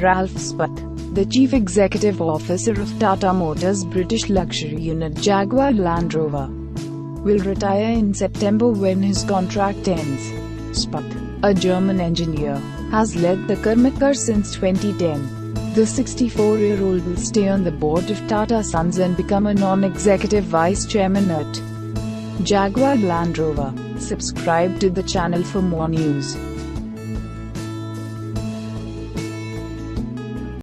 Ralf Speth, the chief executive officer of Tata Motors' British luxury unit Jaguar Land Rover, will retire in September when his contract ends. Speth, a German engineer, has led the carmaker since 2010. The 64-year-old will stay on the board of Tata Sons and become a non-executive vice chairman at Jaguar Land Rover. Subscribe to the channel for more news.